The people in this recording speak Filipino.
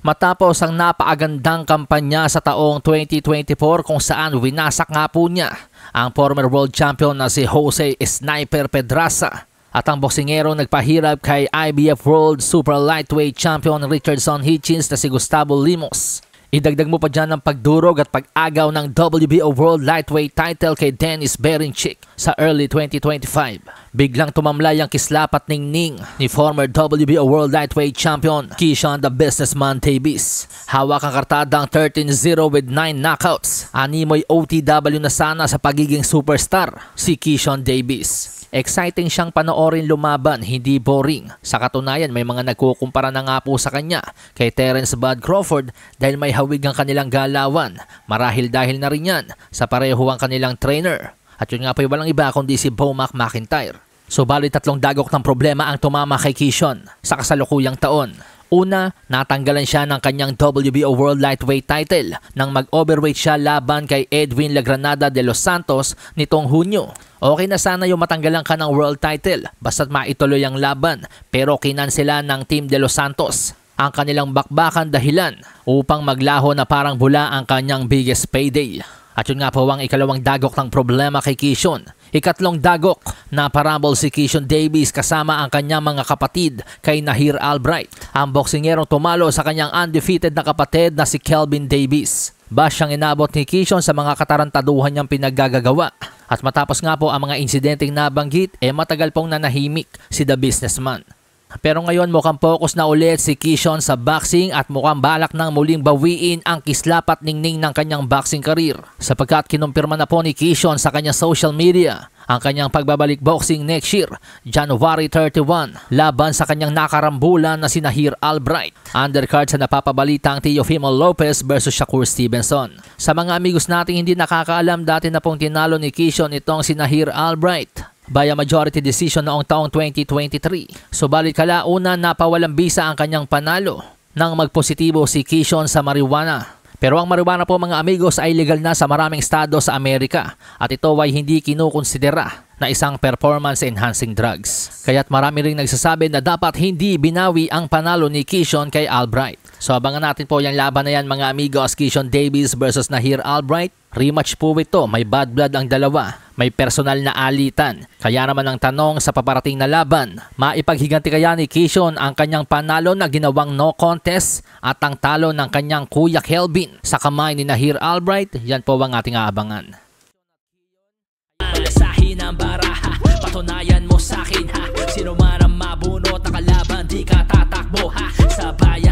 Matapos ang napakagandang kampanya sa taong 2024 kung saan winasak nga po niya ang former world champion na si Jose Sniper Pedraza at ang boksingero nagpahirap kay IBF World Super Lightweight Champion Richardson Hitchens na si Gustavo Limos. Idagdag mo pa dyan ang pagdurog at pag-agaw ng WBO World Lightweight title kay Dennis Berinchik sa early 2025. Biglang tumamlay ang kislapat ningning ni former WBO World Lightweight Champion Keyshawn the Businessman Davis. Hawak ang kartadang 13-0 with 9 knockouts. Animoy OTW na sana sa pagiging superstar si Keyshawn Davis. Exciting siyang panoorin lumaban, hindi boring. Sa katunayan, may mga nagkukumpara na nga po sa kanya kay Terence Bud Crawford dahil may hawig ang kanilang galawan. Marahil dahil na rin yan sa pareho ang kanilang trainer. At yun nga po walang iba kundi si Bomac McIntyre. Subalit 3 dagok ng problema ang tumama kay Keyshawn sa kasalukuyang taon. Una, natanggalan siya ng kanyang WBO World Lightweight title nang mag-overweight siya laban kay Edwin Lagranada de los Santos nitong Hunyo. Okay na sana yung matanggalan ka ng world title basta't maituloy ang laban, pero kinansela ng Team de los Santos ang kanilang bakbakan dahilan upang maglaho na parang bula ang kanyang biggest payday. At yun nga po ang ikalawang dagok ng problema kay Keyshawn. Ikatlong dagok, naparambol si Keyshawn Davis kasama ang kanyang mga kapatid kay Nahir Albright. Ang boksingerong tumalo sa kanyang undefeated na kapatid na si Kelvin Davis. Bash siyang inabot ni Keyshawn sa mga katarantaduhan niyang pinaggagawa. At matapos nga po ang mga insidenteng nabanggit, matagal pong nanahimik si The Businessman. Pero ngayon mukhang focus na ulit si Keyshawn sa boxing at mukhang balak nang muling bawiin ang kislapat ningning ng kanyang boxing career. Sapagkat kinumpirma na po ni Keyshawn sa kanyang social media ang kanyang pagbabalik boxing next year, January 31, laban sa kanyang nakarambulan na si Nahir Albright. Undercard sa napapabalitang Teofimo Lopez versus Shakur Stevenson. Sa mga amigos nating hindi nakakaalam, dati na pong tinalo ni Keyshawn itong si Nahir Albright by a majority decision noong taong 2023. Subalit kalaunan napawalang bisa ang kanyang panalo nang magpositibo si Keyshawn sa marijuana. Pero ang marijuana po mga amigos ay legal na sa maraming estado sa Amerika at ito ay hindi kinukonsidera na isang performance enhancing drugs. Kaya't marami ring nagsasabi na dapat hindi binawi ang panalo ni Keyshawn kay Albright. So abangan natin po yung laban na yan mga amigos, Keyshawn Davis versus Nahir Albright. Rematch po ito, may bad blood ang dalawa, may personal na alitan. Kaya naman ang tanong sa paparating na laban, maipaghiganti kaya ni Keyshawn ang kanyang panalo na ginawang no contest at ang talo ng kanyang kuya Kelvin sa kamay ni Nahir Albright? Yan po ang ating aabangan. Sahin ang baraha, patunayan mo sa'kin ha. Sino man ang mabunot na kalaban, di ka tatakbo ha. Sa bayan